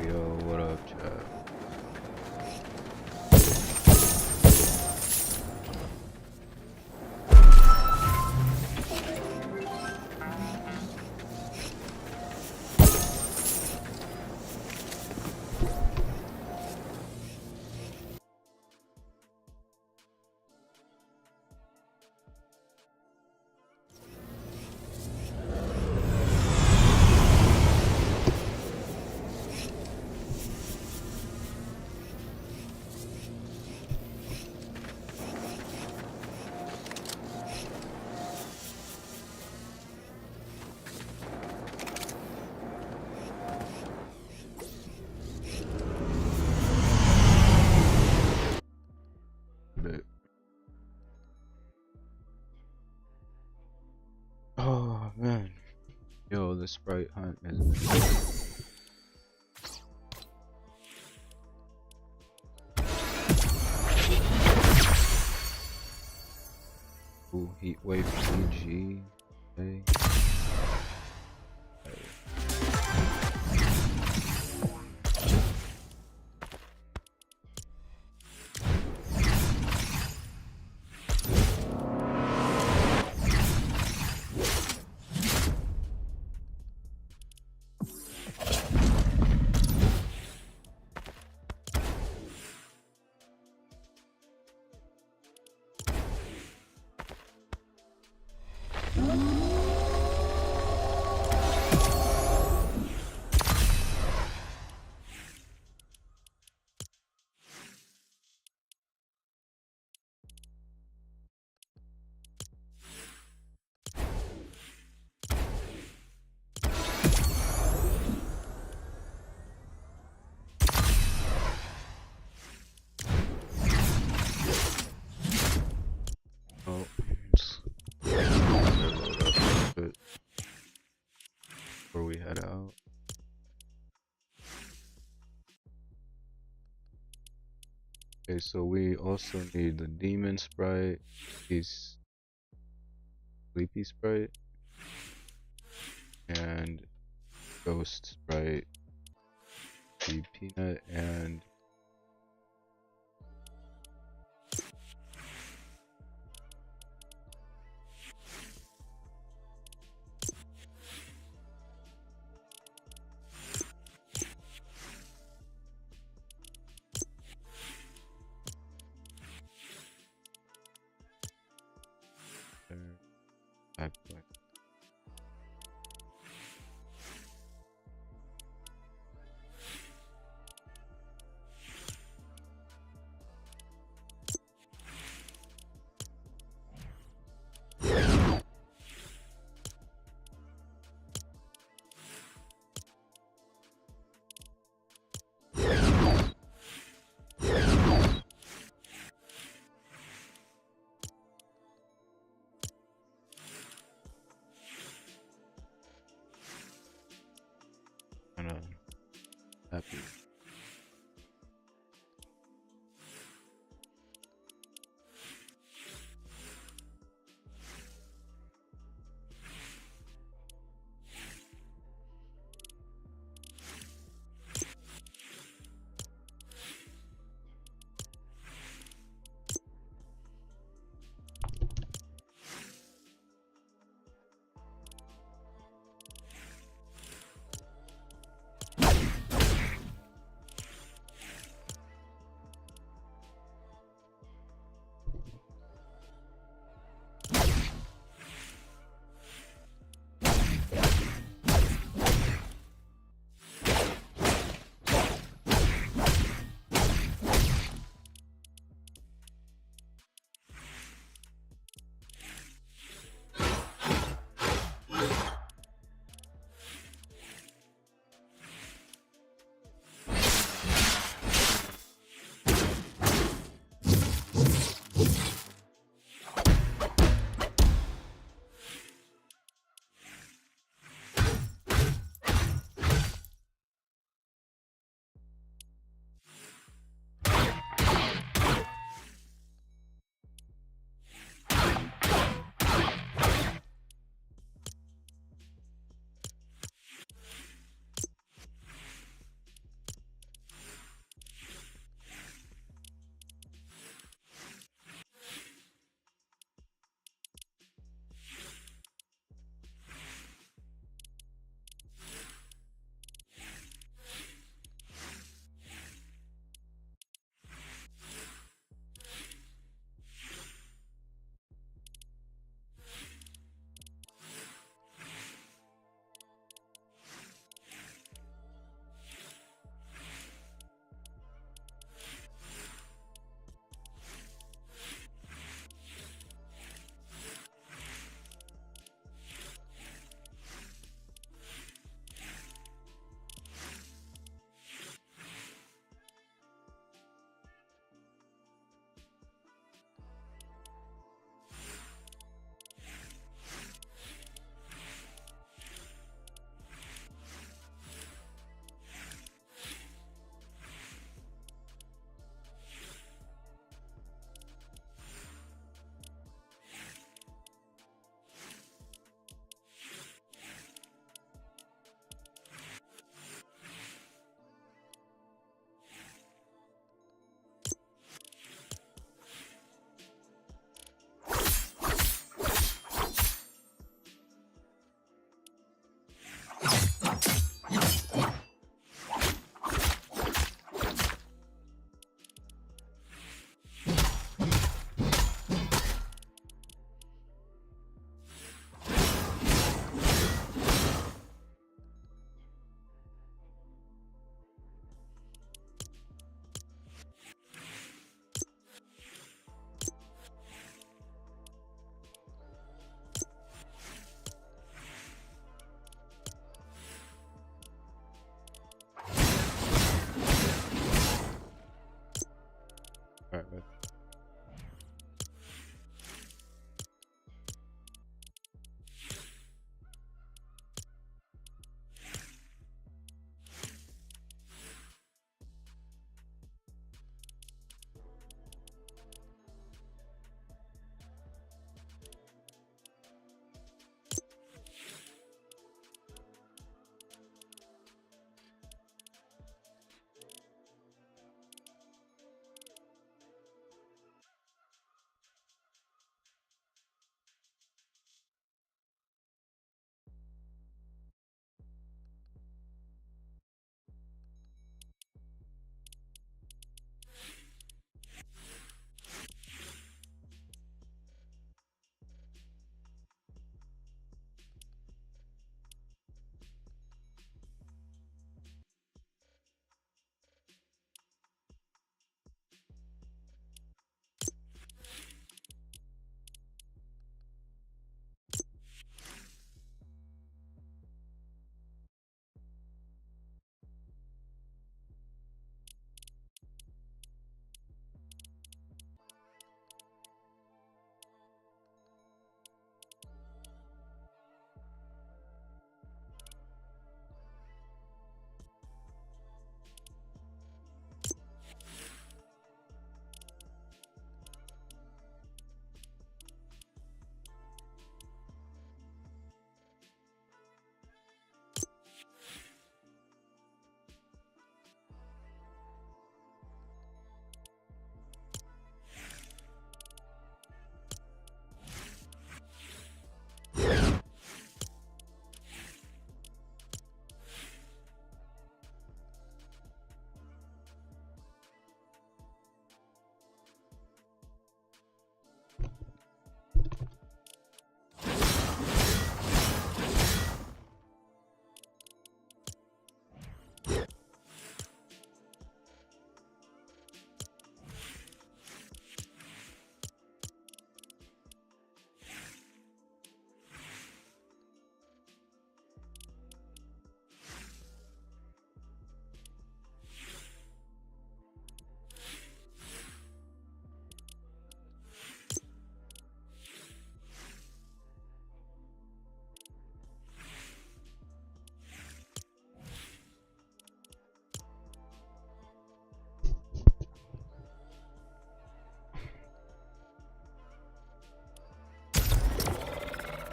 Yo, what up, chat? Bit. Oh man, yo, the sprite hunt is. Ooh, heat wave PG. Okay. Oh, just load up a bit before we head out. Okay, so we also need the demon sprite, he's sleepy sprite, and ghost sprite, the peanut, and type like. Kinda happy. Alright.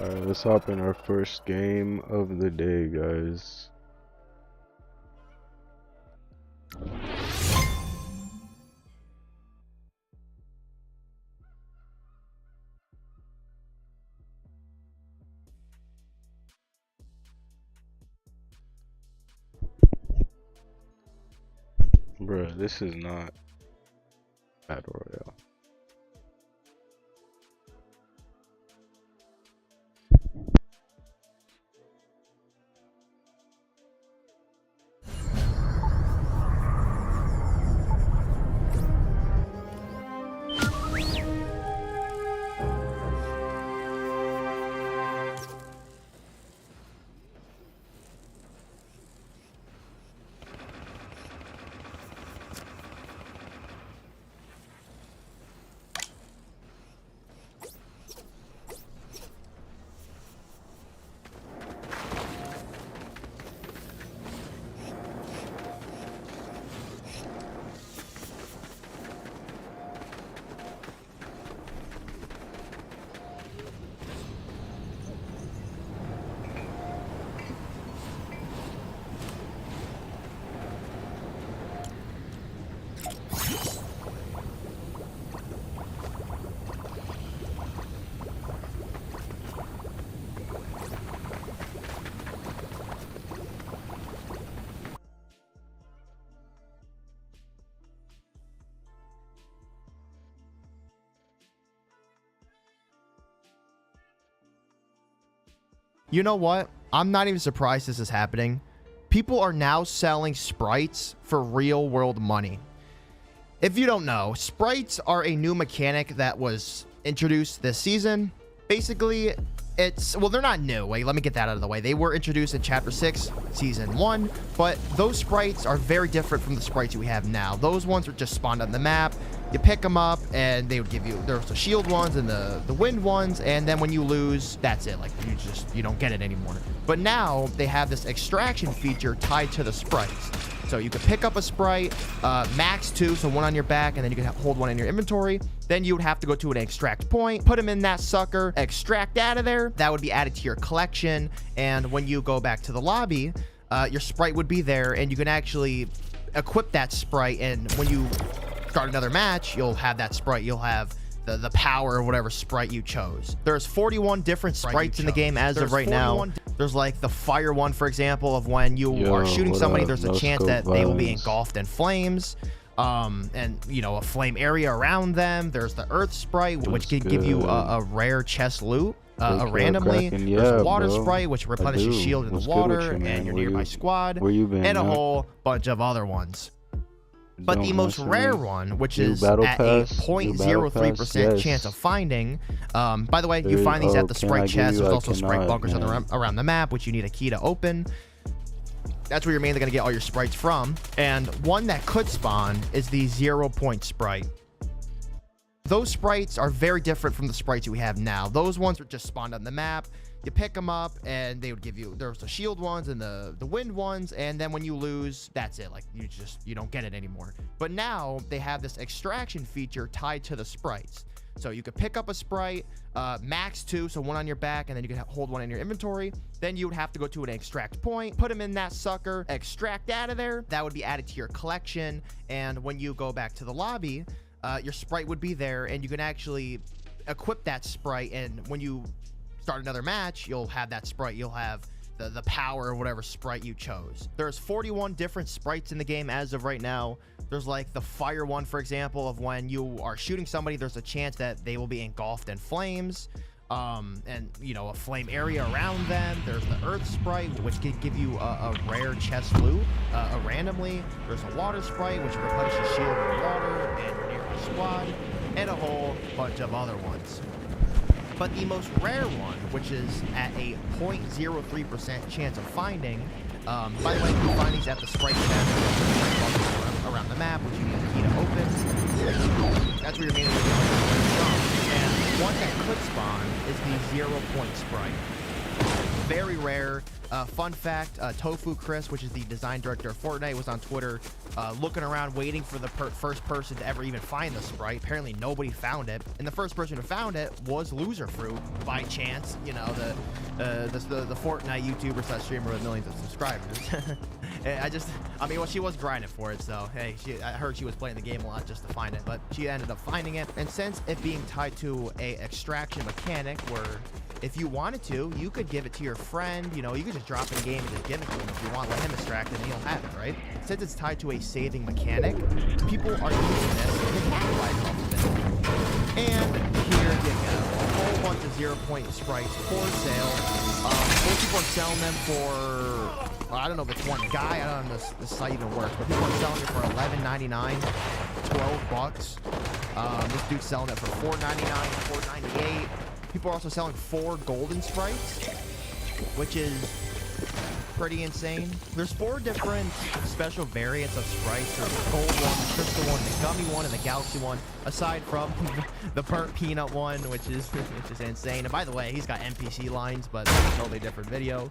Alright, let's hop in our first game of the day, guys. Bruh, this is not Battle Royale. You know what? I'm not even surprised this is happening. People are now selling sprites for real world money. If you don't know, sprites are a new mechanic that was introduced this season. Basically, they're not new. Wait, let me get that out of the way. They were introduced in Chapter 6, Season 1, but those sprites are very different from the sprites we have now. Those ones are just spawned on the map. You pick them up, and they would give you, there's the shield ones and the wind ones, and then when you lose, that's it. Like, you don't get it anymore. But now, they have this extraction feature tied to the sprites. So you could pick up a sprite, max 2, so 1 on your back, and then you can hold 1 in your inventory. Then you would have to go to an extract point, put them in that sucker, extract out of there. That would be added to your collection. And when you go back to the lobby, your sprite would be there, and you can actually equip that sprite. And when you start another match, you'll have that sprite. You'll have the power of whatever sprite you chose. There's 41 different sprites in the game as of right now. There's like the fire one, for example, of when you are shooting somebody, there's a chance that they will be engulfed in flames. And a flame area around them. There's the earth sprite, which can give you a rare chest loot randomly. There's a water sprite, which replenishes shield in the water and your nearby squad, and a whole bunch of other ones. But the most rare one, which is at a 0.03% chance of finding, by the way, you find these at the sprite chest. There's also sprite bunkers around the map, which you need a key to open. That's where you're mainly going to get all your sprites from. And one that could spawn is the 0-point sprite. Those sprites are very different from the sprites we have now. Those ones are just spawned on the map. You pick them up, and they would give you, there's the shield ones and the wind ones, and then when you lose, that's it. Like, you don't get it anymore. But now they have this extraction feature tied to the sprites. So you could pick up a sprite, max 2, so 1 on your back, and then you can hold 1 in your inventory. Then you would have to go to an extract point, put them in that sucker, extract out of there. That would be added to your collection. And when you go back to the lobby, your sprite would be there, and you can actually equip that sprite. And when you start another match, you'll have that sprite. You'll have the power of whatever sprite you chose. There's 41 different sprites in the game as of right now. There's like the fire one, for example, of when you are shooting somebody, there's a chance that they will be engulfed in flames. And a flame area around them. There's the earth sprite, which can give you a rare chest loot randomly. There's a water sprite, which replenishes shield in the water and your nearby squad, and a whole bunch of other ones. But the most rare one, which is at a 0.03% chance of finding, by the way, you can find these at the sprite chest around the map, which you need a key to open. That's where you're mainly going to get. And one that could spawn is the 0-point sprite. Very rare. Fun fact, Tofu Chris, which is the design director of FORTNITE, was on Twitter looking around waiting for the first person to ever even find the sprite. Apparently nobody found it, and the first person who found it was Loser Fruit by chance. The FORTNITE YouTuber / streamer with millions of subscribers. She was grinding for it, so hey, I heard she was playing the game a lot just to find it, but she ended up finding it. And since it being tied to a extraction mechanic where if you wanted to, you could give it to your friend. You could just drop in the game and just give it to him if you want. Let him extract it and he'll have it, right? Since it's tied to a saving mechanic, people are using this to capitalize off of it. And here you go. A whole bunch of 0-point sprites for sale. Most people are selling them for, I don't know if it's one guy. I don't know if this site even works, but people are selling it for $11.99, $12. This dude's selling it for $4.99, $4.98. People are also selling 4 golden sprites, which is pretty insane. There's 4 different special variants of sprites. There's the gold one, the crystal one, the gummy one, and the galaxy one, aside from the burnt peanut one, which is insane. And by the way, he's got NPC lines, but that's a totally different video.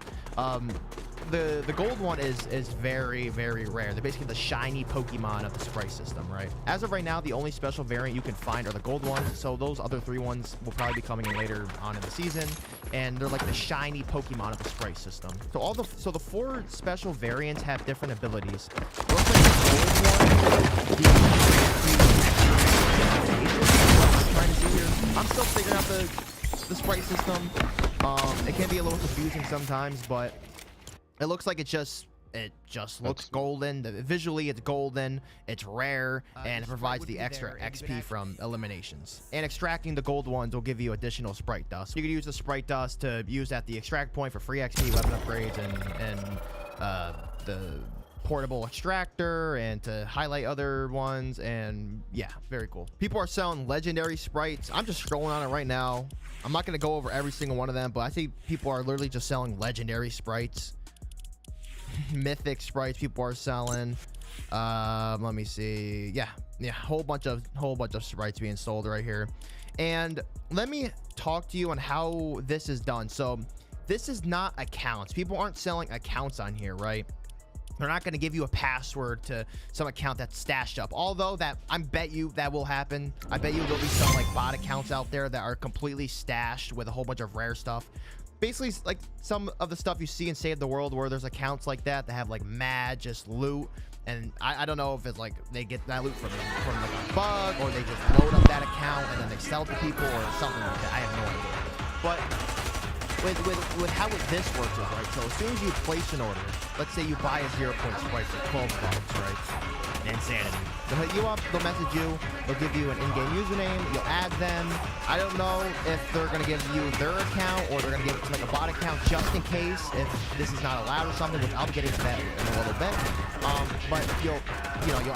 The gold one is very, very rare. They're basically the shiny Pokemon of the sprite system, right? As of right now, the only special variant you can find are the gold ones, so those other 3 ones will probably be coming in later on in the season, and they're like the shiny Pokemon of the sprite system. So the 4 special variants have different abilities. Looks like the gold one, trying to see here. I'm still figuring out the sprite system. It can be a little confusing sometimes, but it looks like it's just It just looks golden. Visually, it's golden. It's rare, and it provides the extra XP from eliminations. And extracting the gold ones will give you additional sprite dust. You can use the sprite dust to use at the extract point for free XP, weapon upgrades, and the portable extractor, and to highlight other ones. And yeah, very cool. People are selling legendary sprites. I'm just scrolling on it right now. I'm not going to go over every single one of them, but I see people are literally just selling legendary sprites. Mythic sprites people are selling. Let me see. Yeah, whole bunch of sprites being sold right here. And let me talk to you on how this is done. So this is not accounts. People aren't selling accounts on here, right? They're not going to give you a password to some account that's stashed up. Although that, I bet you that will happen. I bet you there'll be some like bot accounts out there that are completely stashed with a whole bunch of rare stuff. Basically, like some of the stuff you see in Save the World, where there's accounts like that have like mad just loot. And I don't know if it's like they get that loot from like a bug, or they just load up that account and then they sell to people, or something like that. I have no idea. But with how this works is, right, so as soon as you place an order, let's say you buy a 0-point sprite for 12 bucks, right? Insanity. They'll hit you up, they'll message you, they'll give you an in-game username, you'll add them. I don't know if they're going to give you their account, or they're going to give it to like a bot account just in case if this is not allowed or something, which I'll be getting to that in a little bit. But you'll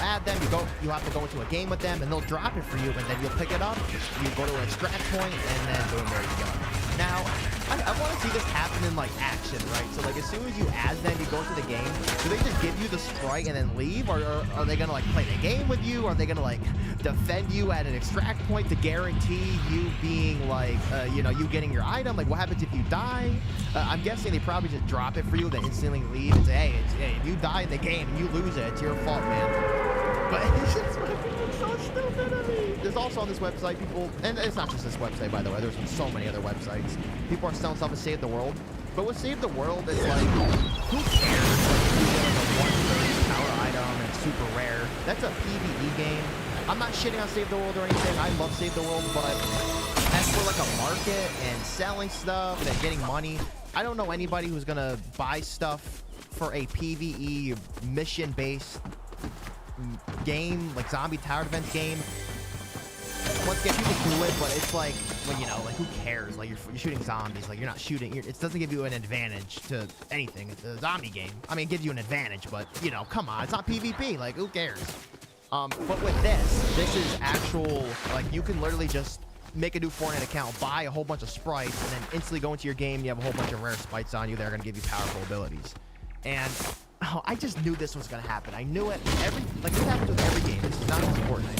add them, you have to go into a game with them, and they'll drop it for you, and then you'll pick it up, you go to an extract point, and then boom, there you go. Now, I want to see this happen in like action, right? So like as soon as you add them, you go into the game, do they just give you the sprite and then leave? Or are they gonna like play the game with you? Are they gonna like defend you at an extract point to guarantee you being like, you getting your item? Like what happens if you die? I'm guessing they probably just drop it for you, then instantly leave and say, hey, if you die in the game and you lose it, it's your fault, man. But it's just so stupid of me. There's also on this website people, and it's not just this website, by the way, there's so many other websites. People are selling stuff to Save the World. But with Save the World, it's like, who cares? Like, you get like a 130 power item and it's super rare. That's a PvE game. I'm not shitting on Save the World or anything. I love Save the World, but as for like a market and selling stuff and getting money, I don't know anybody who's gonna buy stuff for a PvE mission-based game, like zombie tower defense game. Once again, people do it, but it's like, well, like who cares? Like you're shooting zombies, like you're not shooting. It doesn't give you an advantage to anything. It's a zombie game. I mean, it gives you an advantage, but come on, it's not PvP. Like who cares? But with this is actual. Like you can literally just make a new Fortnite account, buy a whole bunch of sprites, and then instantly go into your game. You have a whole bunch of rare sprites on you that are gonna give you powerful abilities. And I just knew this was gonna happen. I knew it. This happens with every game. This is not just Fortnite.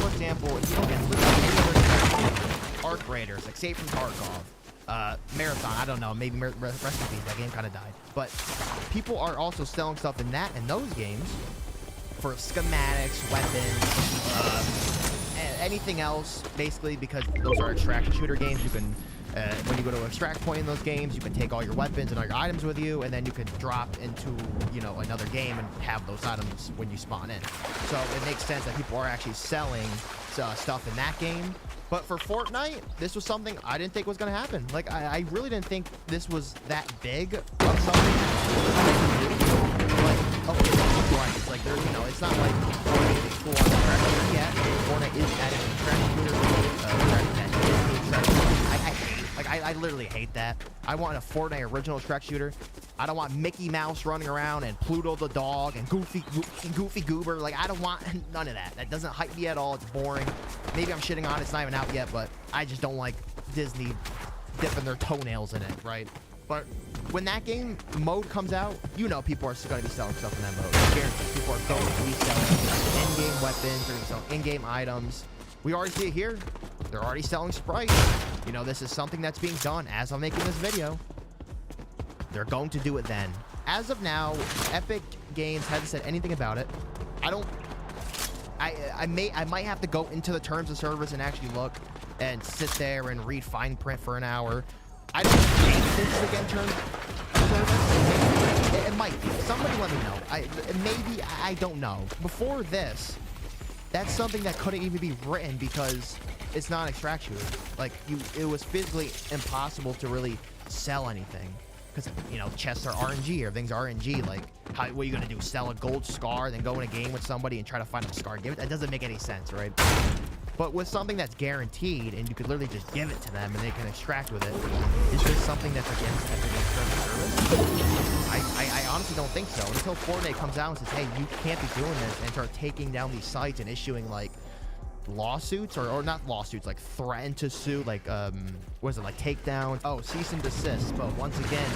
For example, if you don't get Arc Raiders, like Escape from Tarkov, Marathon, I don't know, maybe rest in peace, that game kind of died. But people are also selling stuff in those games for schematics, weapons, anything else, basically, because those are extraction shooter games. You can when you go to an extract point in those games, you can take all your weapons and all your items with you, and then you can drop into, another game and have those items when you spawn in. So it makes sense that people are actually selling stuff in that game. But for Fortnite, this was something I didn't think was going to happen. Like, I really didn't think this was that big of something. It's like, there's, it's not like Fortnite is full on extract shooter yet. Fortnite is adding extract shooter. I literally hate that. I want a Fortnite original extract shooter. I don't want Mickey Mouse running around and Pluto the dog and Goofy Goober. Like, I don't want none of that. That doesn't hype me at all. It's boring. Maybe I'm shitting on it. It's not even out yet, but I just don't like Disney dipping their toenails in it, right? But when that game mode comes out, people are going to be selling stuff in that mode. I guarantee people are going to be selling in-game weapons. They're going to be selling in-game items. We already see it here. They're already selling sprites. This is something that's being done as I'm making this video. They're going to do it then. As of now, Epic Games hasn't said anything about it. I might have to go into the terms of service and actually look and sit there and read fine print for an hour. I don't think this is again terms of service. It might be. Somebody let me know. Maybe, I don't know. Before this, that's something that couldn't even be written because it's not an extract shooter. Like, it was physically impossible to really sell anything. because you know chests are RNG, everything's RNG. Like, what are you gonna do? Sell a gold scar, then go in a game with somebody and try to find a scar? Give it. That doesn't make any sense, right? But with something that's guaranteed, and you could literally just give it to them and they can extract with it, is this something that's against service? I honestly don't think so. Until Fortnite comes out and says, hey, you can't be doing this, and start taking down these sites and issuing like lawsuits or not lawsuits, like threaten to sue, like what is it, like takedowns? Oh, cease and desist. But once again,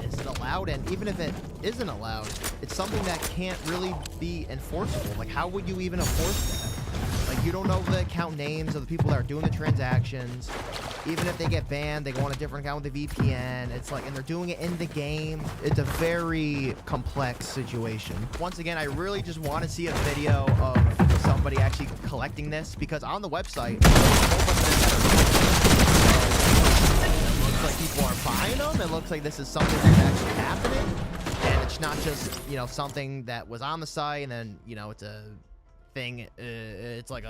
is it allowed? And even if it isn't allowed, it's something that can't really be enforceable. Like, how would you even enforce that? Like, you don't know the account names of the people that are doing the transactions. Even if they get banned, they go on a different account with a VPN. It's like, and they're doing it in the game. It's a very complex situation. Once again, I really just want to see a video of somebody actually collecting this, because on the website, it looks like people are buying them. It looks like this is something that's actually happening. And it's not just, you know, something that was on the site and then, you know, it's a thing. It's like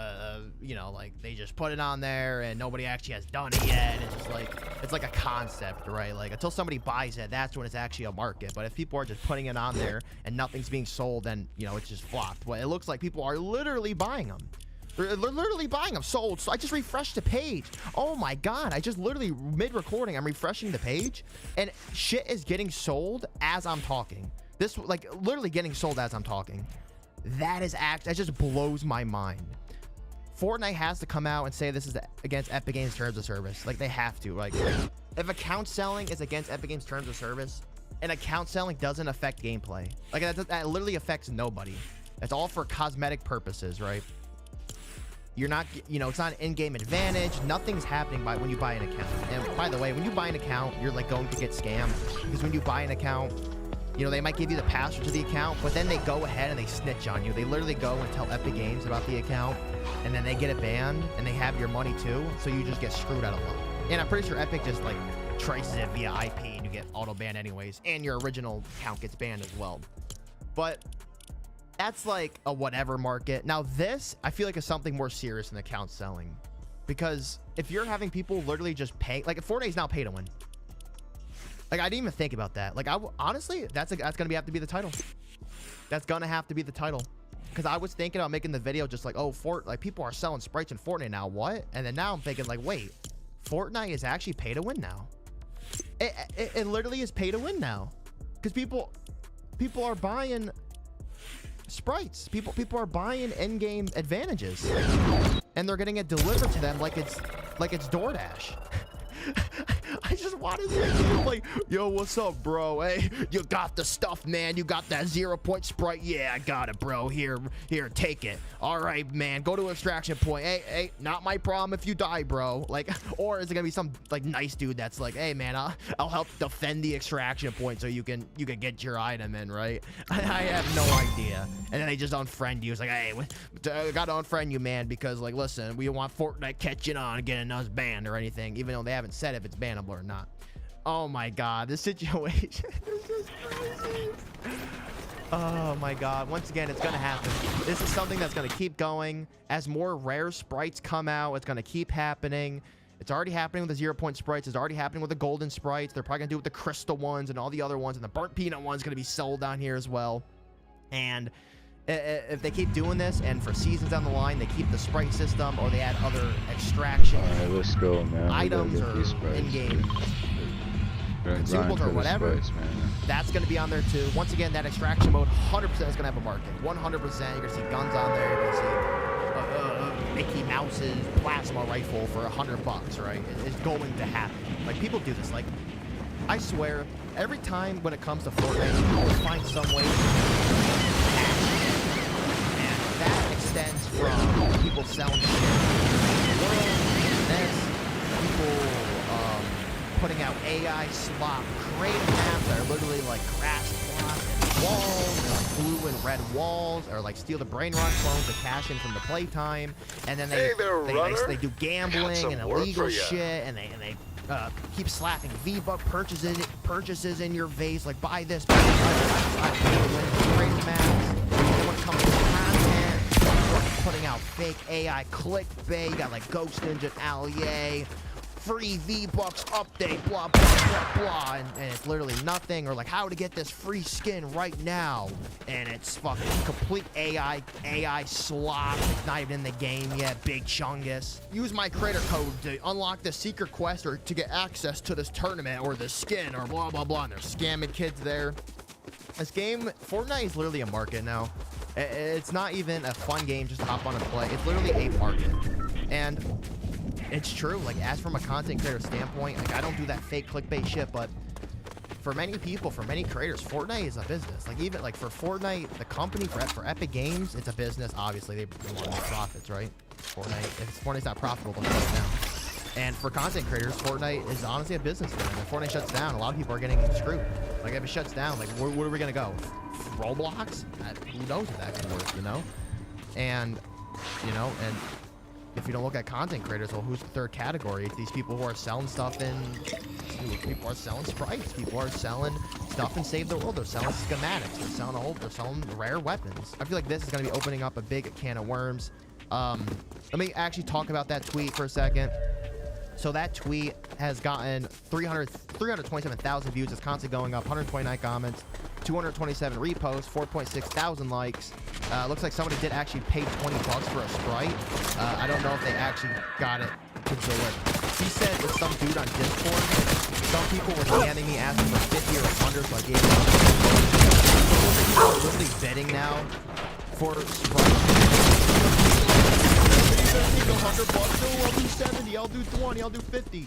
you know, like they just put it on there and nobody actually has done it yet. It's just like, it's like a concept, right? Like, until somebody buys it, that's when it's actually a market. But if people are just putting it on there and nothing's being sold, then, you know, it's just flopped. Well, it looks like people are literally buying them. They're literally buying them. Sold. So I just refreshed the page. Oh my god, I just literally, mid-recording, I'm refreshing the page and shit is getting sold as I'm talking. This, like, literally getting sold as I'm talking. That just blows my mind. Fortnite has to come out and say this is against Epic Games terms of service. Like, they have to. Like, if account selling is against Epic Games terms of service, and account selling doesn't affect gameplay, like that literally affects nobody. It's all for cosmetic purposes, right? You're not, you know, it's not an in-game advantage. Nothing's happening when you buy an account. And by the way, when you buy an account, you're like going to get scammed, because when you buy an account, you know, they might give you the password to the account, but then they go ahead and they snitch on you. They literally go and tell Epic Games about the account, and then they get it banned, and they have your money too, so you just get screwed out of luck. And I'm pretty sure Epic just, like, traces it via IP, and you get auto-banned anyways, and your original account gets banned as well. But that's, like, a whatever market. Now, this, I feel like, is something more serious than account selling. Because if you're having people literally just pay... Like, Fortnite's now pay to win. Like, I didn't even think about that. Like, honestly, that's gonna have to be the title. That's gonna have to be the title. Because I was thinking about making the video just like, oh, like, people are selling sprites in Fortnite now. What? And then now I'm thinking, like, wait, Fortnite is actually pay to win now. It literally is pay to win now. Because people are buying sprites. People are buying in-game advantages, and they're getting it delivered to them like it's DoorDash. I just want to say, like, yo, what's up, bro? Hey, you got the stuff, man. You got that 0-point sprite? Yeah, I got it, bro. Here, take it. All right, man. Go to extraction point. Hey, not my problem if you die, bro. Like, or is it gonna be some, like, nice dude that's like, hey, man, I'll help defend the extraction point so you can get your item in, right? I have no idea. And then they just unfriend you. It's like, hey, I gotta unfriend you, man, because, like, listen, we don't want Fortnite catching on and getting us banned or anything, even though they haven't said if it's bannable or not. Oh my god, this situation is just crazy. Oh my god, once again, it's gonna happen. This is something that's gonna keep going. As more rare sprites come out, it's gonna keep happening. It's already happening with the 0-point sprites. It's already happening with the golden sprites. They're probably gonna do it with the crystal ones and all the other ones, and the burnt peanut one's gonna be sold down here as well. And if they keep doing this, and for seasons down the line, they keep the sprite system, or they add other extraction let's go, man. items or in-game consumables or whatever, sprites, that's going to be on there too. Once again, that extraction mode 100% is going to have a market. 100%. You're going to see guns on there. You're going to see Mickey Mouse's plasma rifle for $100, right? It's going to happen. Like, people do this. Like, I swear, every time when it comes to Fortnite, you always find some way to hack. And that extends from people selling shit in the world, this, people putting out AI slop creative maps that are literally like crash plots and walls, and like blue and red walls, or like steal the brain rot clones to cash in from the playtime, and then they do gambling and illegal shit, and they keep slapping V-Buck purchases in your face, like buy this, buy creative maps. When it comes to content, putting out fake AI clickbait, you got like Ghost Ninja, Allier, free V-Bucks update, blah, blah, blah, blah, and it's literally nothing, or like how to get this free skin right now, and it's fucking complete AI slop. It's not even in the game yet, big chungus. Use my creator code to unlock the secret quest or to get access to this tournament or this skin or blah, blah, blah, and they're scamming kids there. This game, Fortnite is literally a market now. It's not even a fun game just to hop on and play. It's literally a market. And it's true, like, as from a content creator standpoint, like, I don't do that fake clickbait shit, but for many people, for many creators, Fortnite is a business. Like, even, like, for Fortnite, the company, for Epic Games, it's a business. Obviously, they want to make profits, right? If Fortnite's not profitable, they'll shut it down. And for content creators, Fortnite is honestly a business for them. If Fortnite shuts down, a lot of people are getting screwed. Like, if it shuts down, like, where are we going to go? Roblox? Who knows if that can work, you know? And, you know, and if you don't look at content creators, well, who's the third category? It's these people who are selling stuff in... People are selling sprites. People are selling stuff in Save the World. They're selling schematics. They're selling rare weapons. I feel like this is going to be opening up a big can of worms. Let me actually talk about that tweet for a second. So that tweet has gotten 327,000 views. It's constantly going up. 129 comments, 227 reposts, 4.6 thousand likes. Looks like somebody did actually pay 20 bucks for a sprite. I don't know if they actually got it to deliver. He said with some dude on Discord, some people were DMing me asking for 50 or 100, so I gave them. People are literally bidding now for sprites. I'll do 100 bucks. No, I'll do 70. I'll do 20. I'll do 50.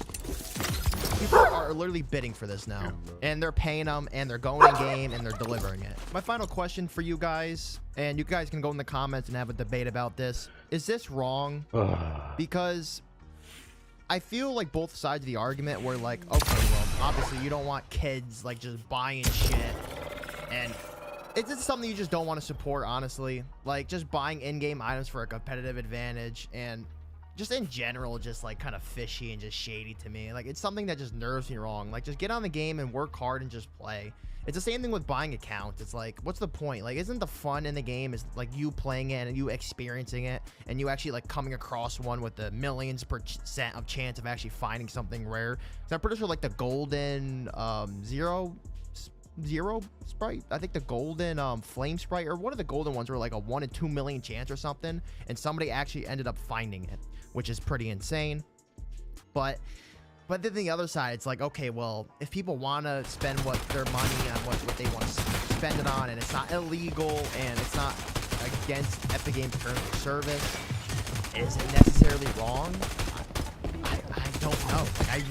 People are literally bidding for this now, and they're paying them, and they're going in game, and they're delivering it. My final question for you guys, and you guys can go in the comments and have a debate about this. Is this wrong? Because I feel like both sides of the argument were like, okay, well, obviously you don't want kids like just buying shit, and it's something you just don't want to support, honestly. Like, just buying in-game items for a competitive advantage, and just in general, just like kind of fishy and just shady to me. Like, it's something that just nerves me wrong. Like, just get on the game and work hard and just play. It's the same thing with buying accounts. It's like, what's the point? Like, isn't the fun in the game is like you playing it and you experiencing it and you actually like coming across one with the millions% of chance of actually finding something rare? So I'm pretty sure like the golden zero sprite, I think the golden flame sprite, or one of the golden ones were like a 1 in 2 million chance or something, and somebody actually ended up finding it, which is pretty insane. But then the other side, it's like, okay, well, if people want to spend their money on what they want to spend it on, and it's not illegal and it's not against Epic Games terms of service, is it necessarily wrong? I don't know.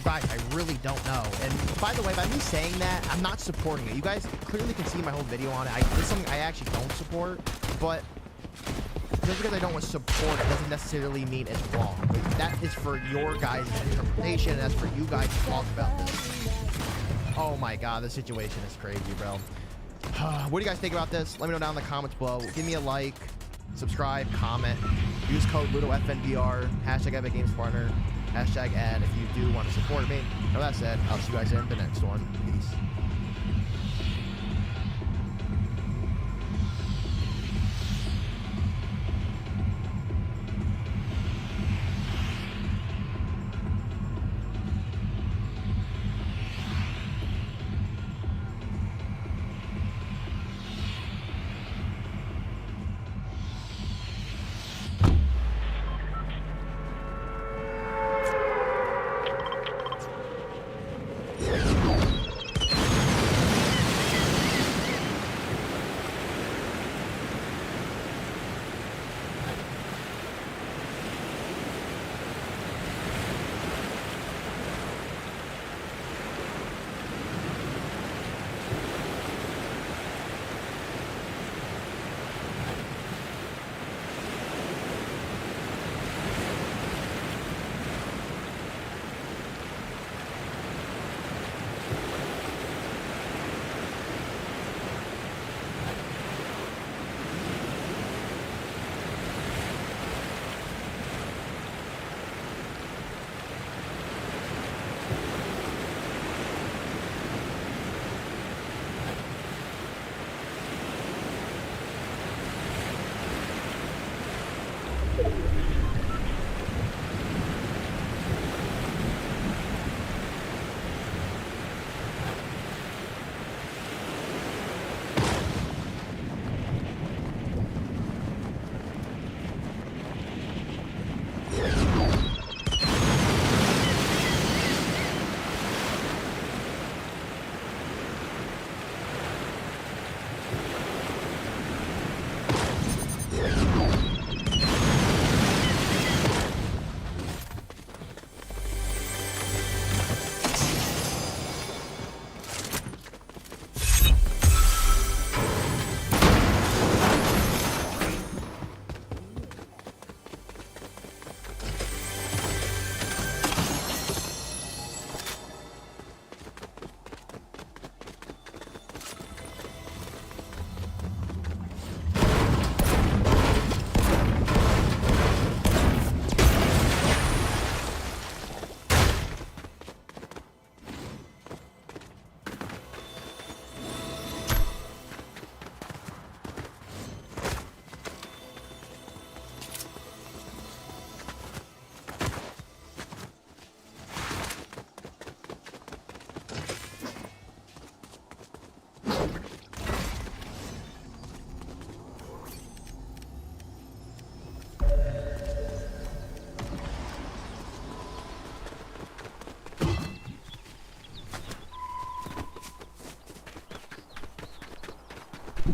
Like, I really don't know. And by the way, by me saying that, I'm not supporting it. You guys clearly can see my whole video on it. This is something I actually don't support, but just because I don't want to support it doesn't necessarily mean it's wrong. Like, that is for your guys' interpretation, and that's for you guys to talk about this. Oh my god, this situation is crazy, bro. What do you guys think about this? Let me know down in the comments below. Give me a like, subscribe, comment. Use code LudoFNBR, hashtag Epic Games Partner, hashtag ad if you do want to support me. With that said, I'll see you guys in the next one. Peace. So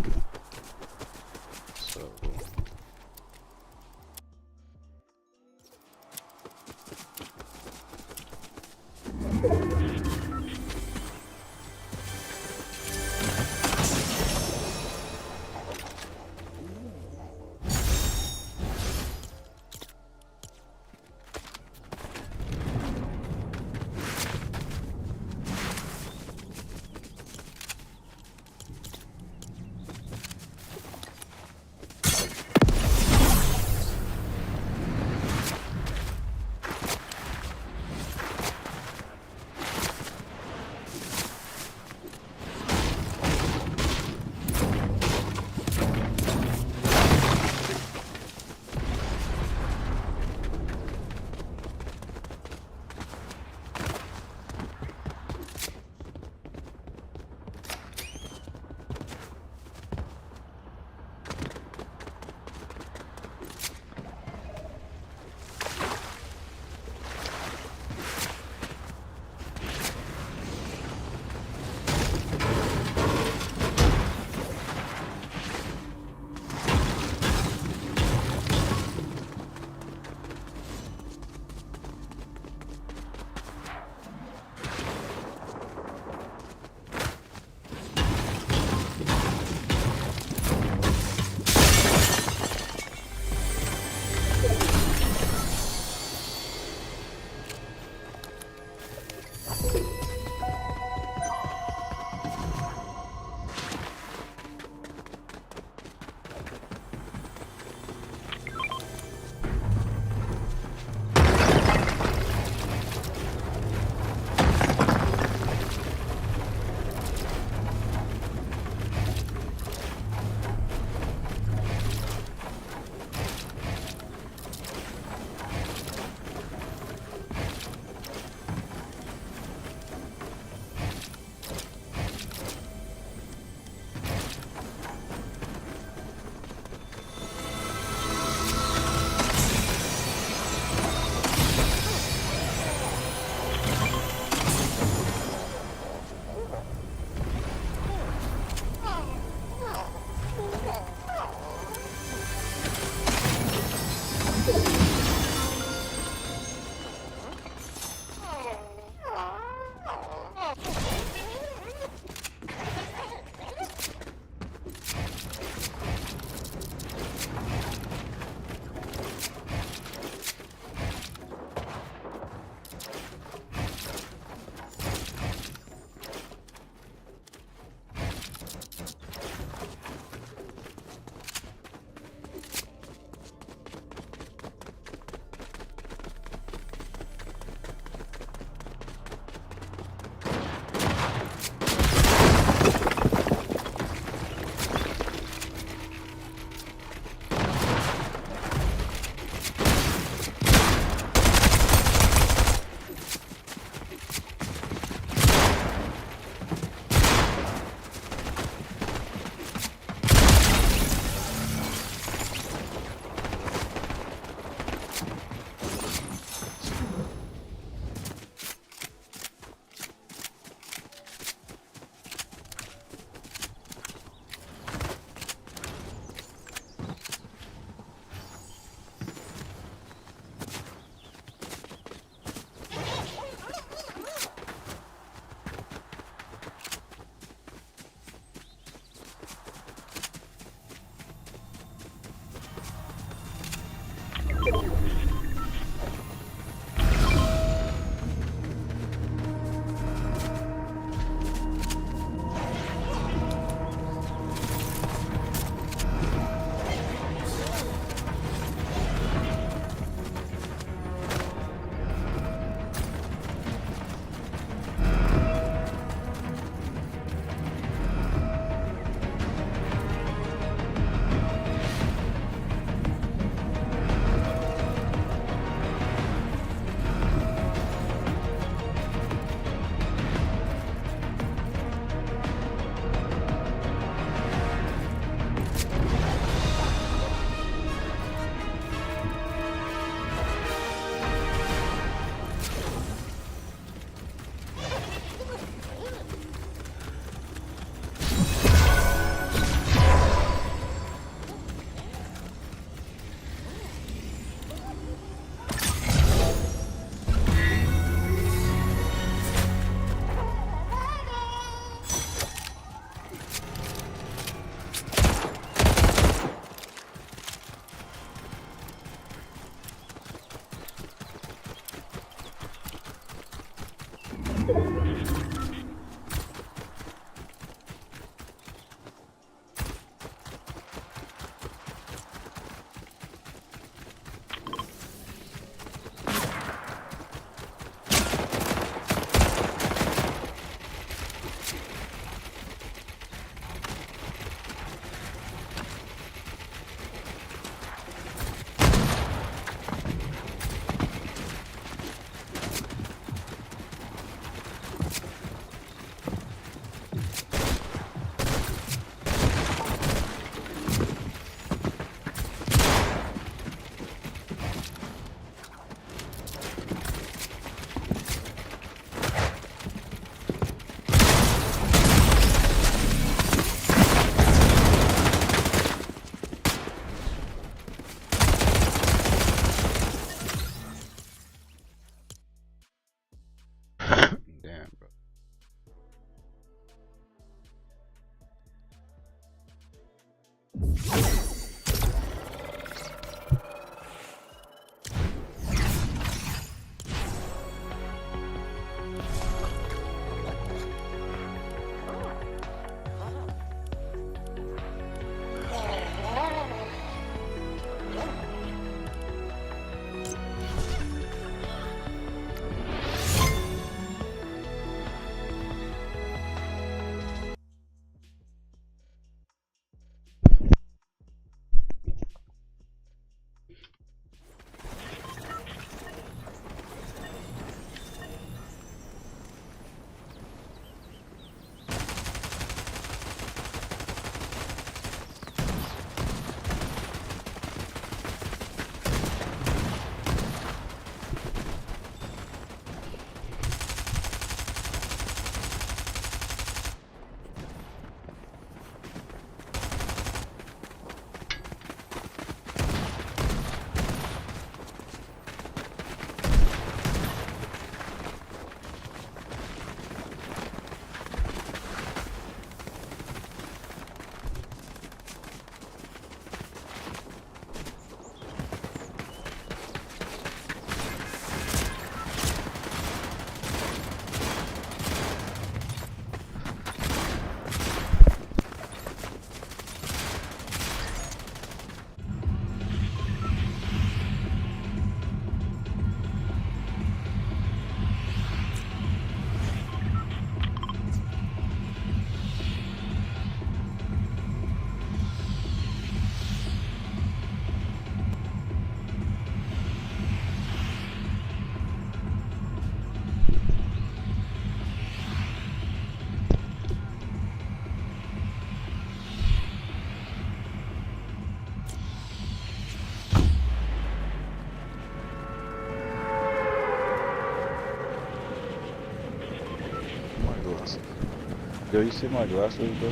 Yo, you see my glasses, bro?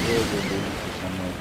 Where is it leading to somewhere?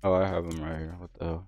Oh, I have him right here. What the hell?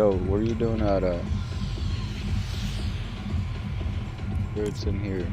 Yo, what are you doing out at? Here, it's in here.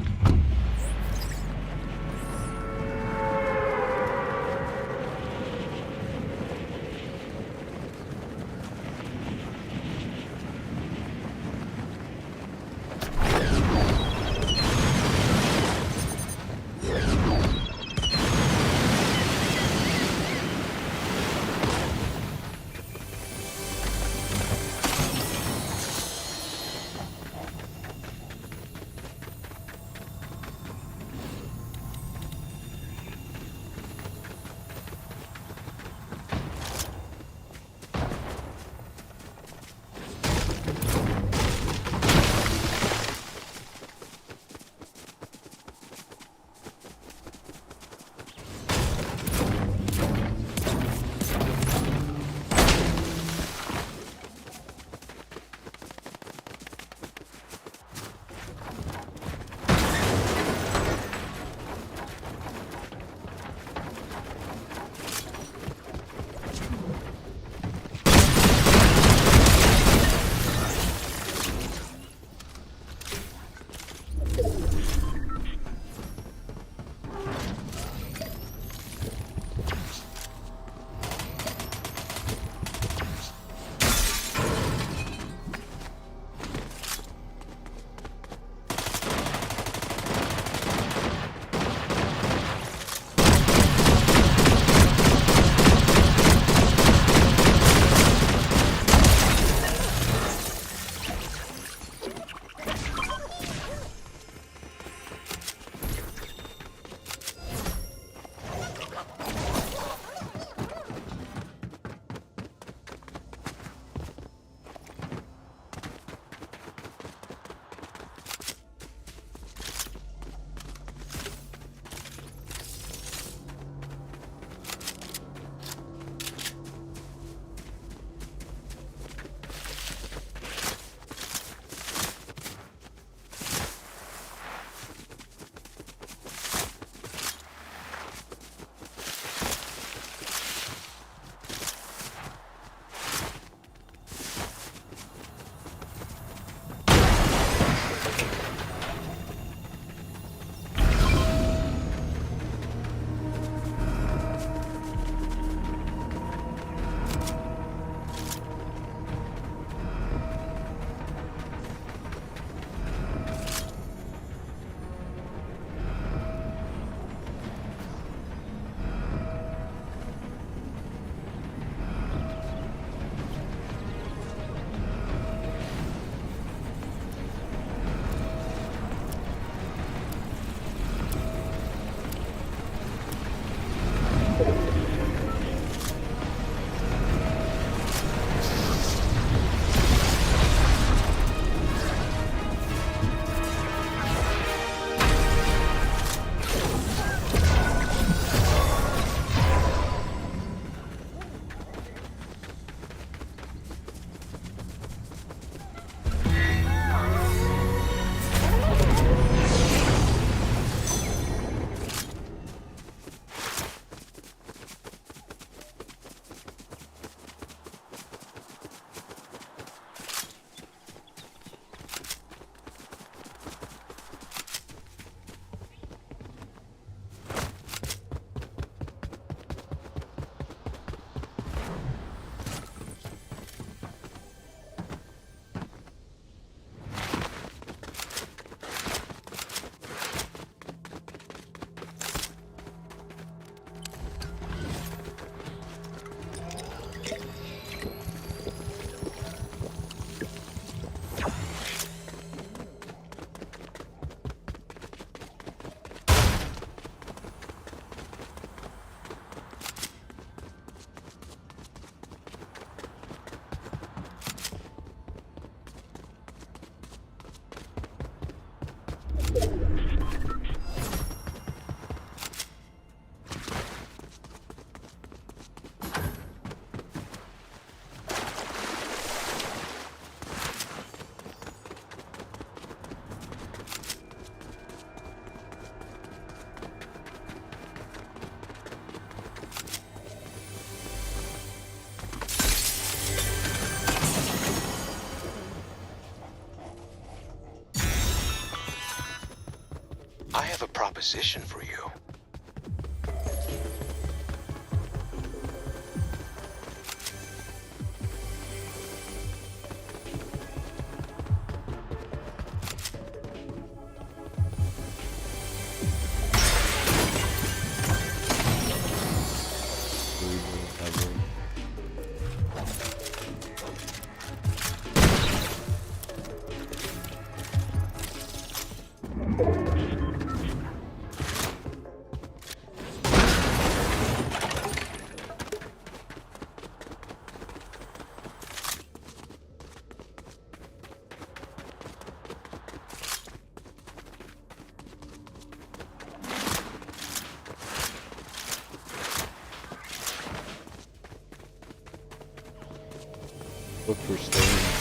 I have a proposition for you. Look for stones.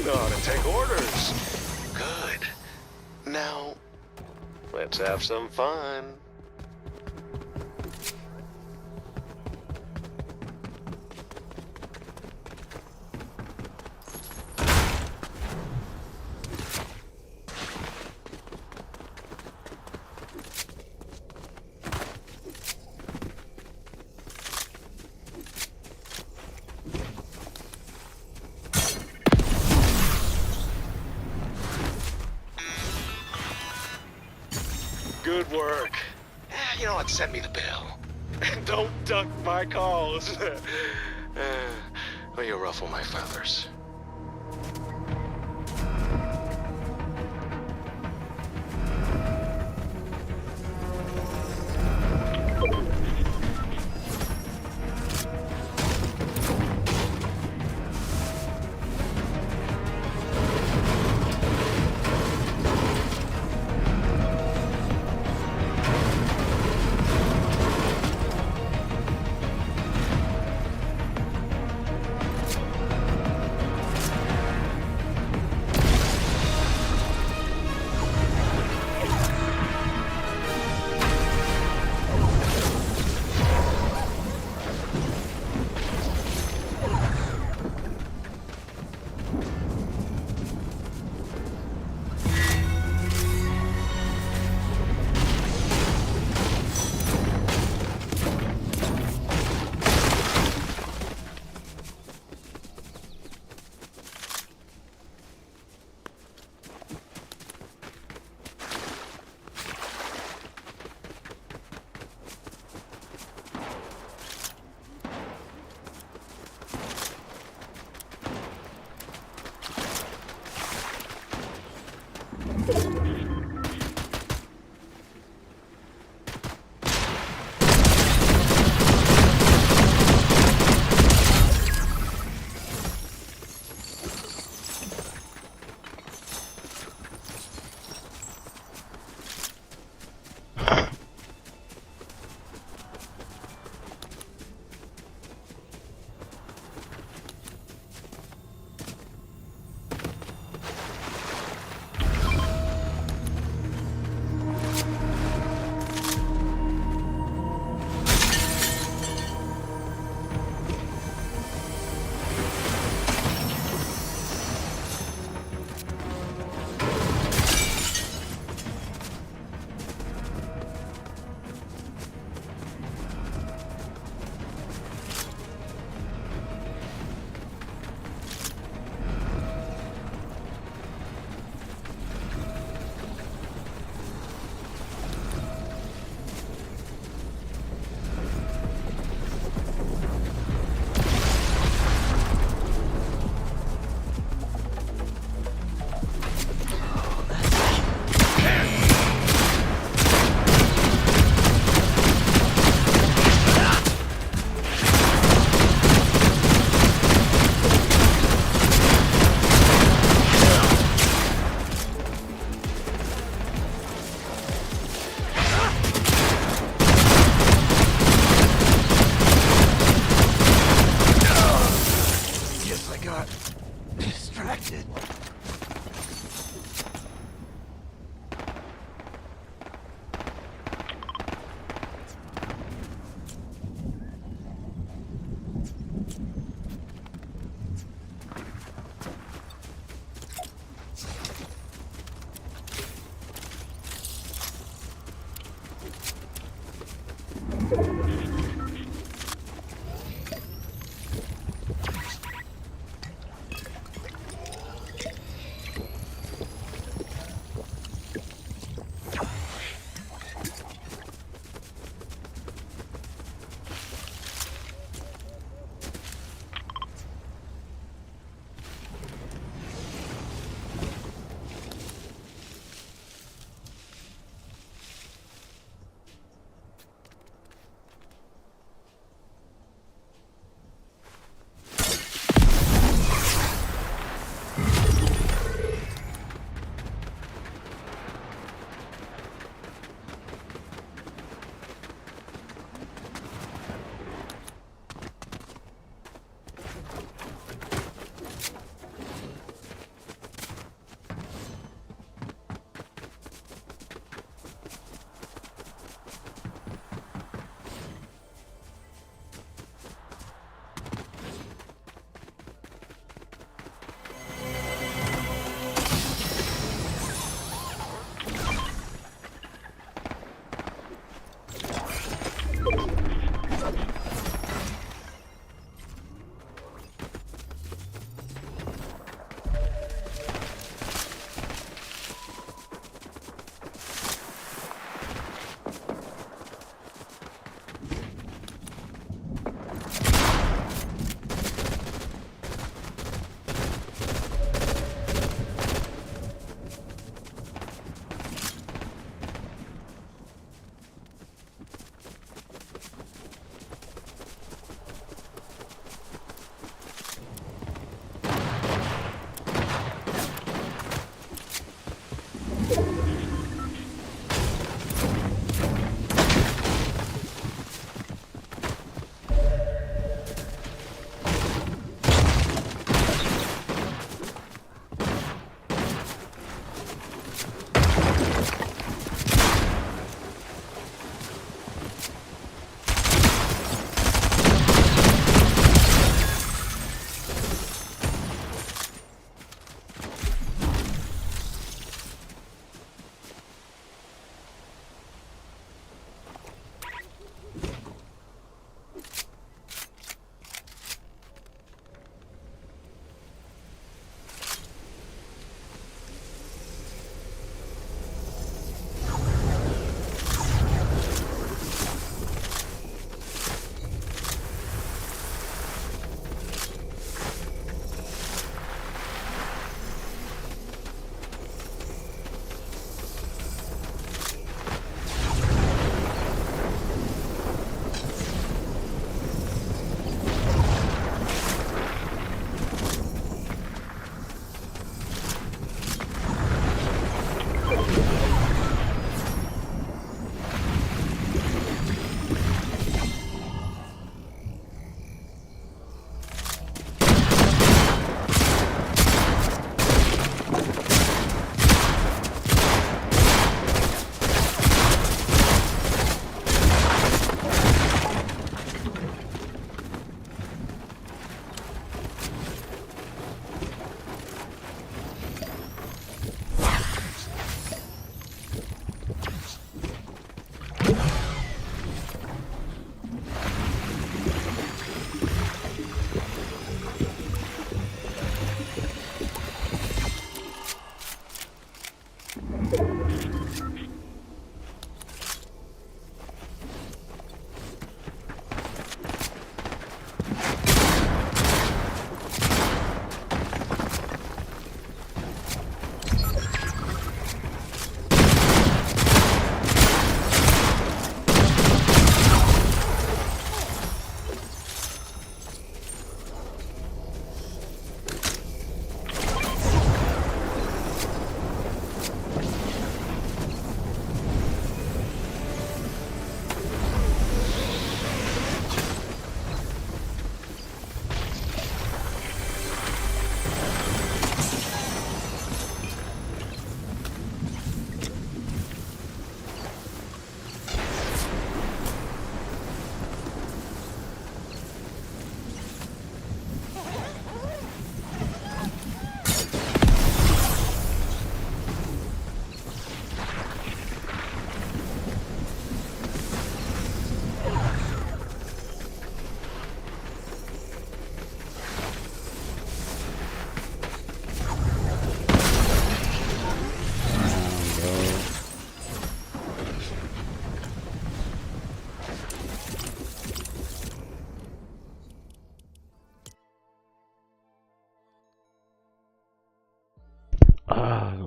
know how to take orders. Good. Now, let's have some fun. Good work. You know what? Send me the bill. Don't duck my calls. Or you ruffle my feathers.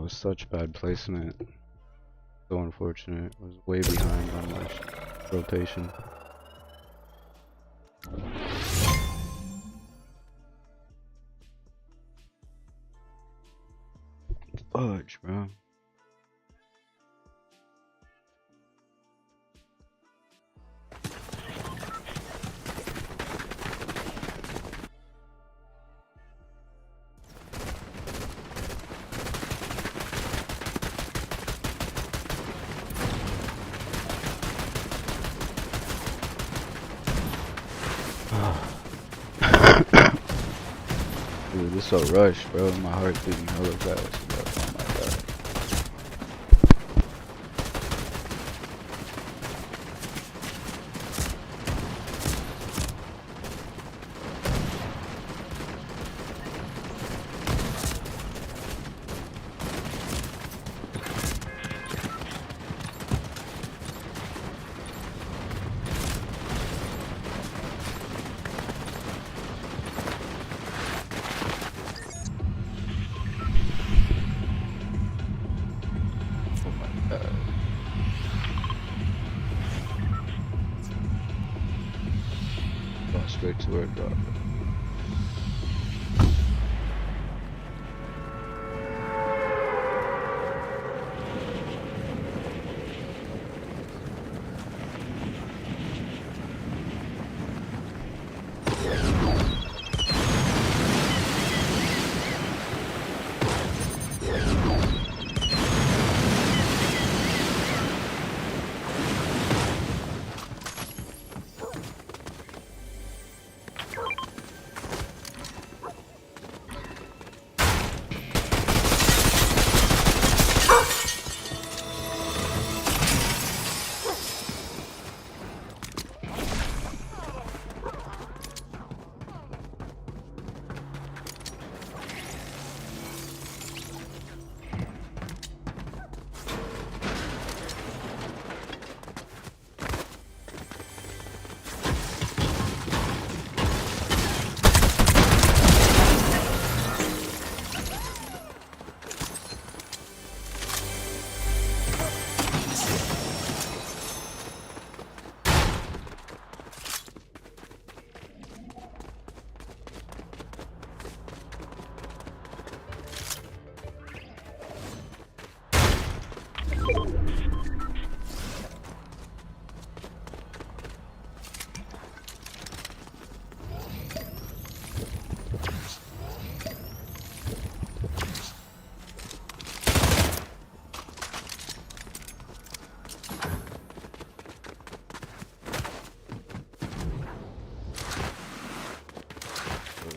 was such bad placement. So unfortunate. I was way behind on my rotation. Fudge, bro. Dude, this so rushed, bro. My heart beating hella fast, bro. Oh my god. Straight to where it dropped.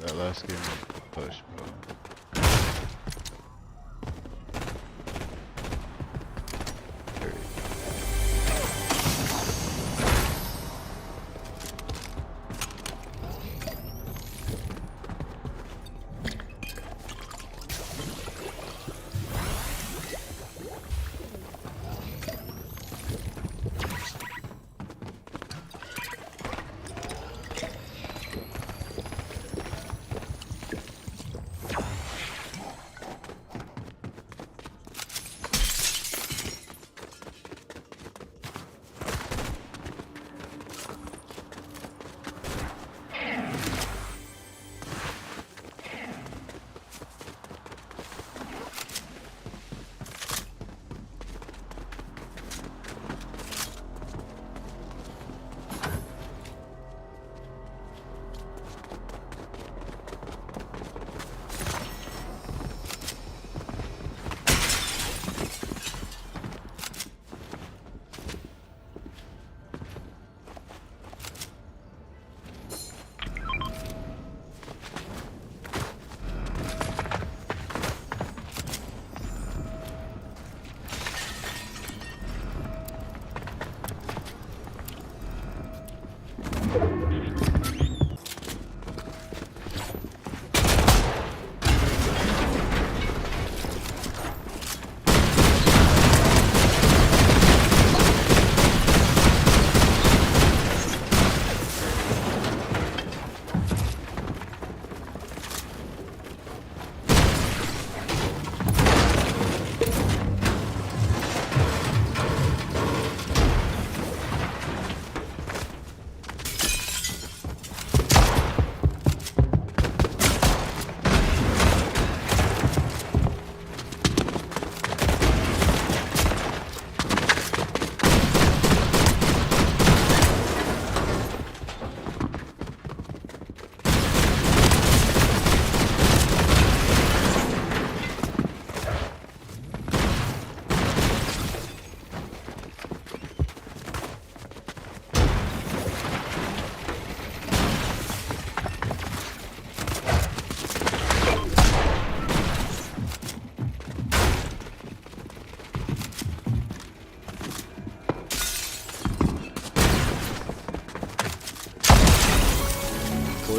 That last game was a push, bro.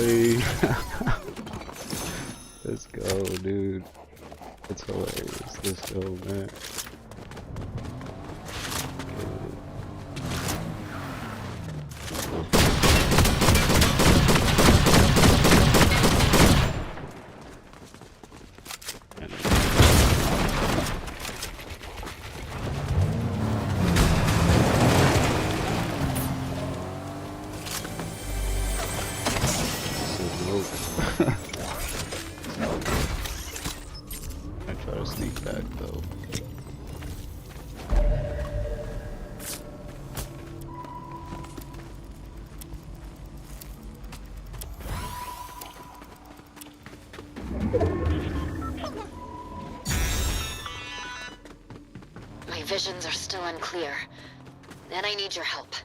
Hey. Let's go, dude. It's hilarious. Let's go, man. I try to sneak back though. My visions are still unclear, and I need your help.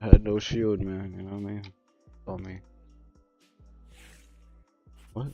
I had no shield, man. You know what I mean? On me. What?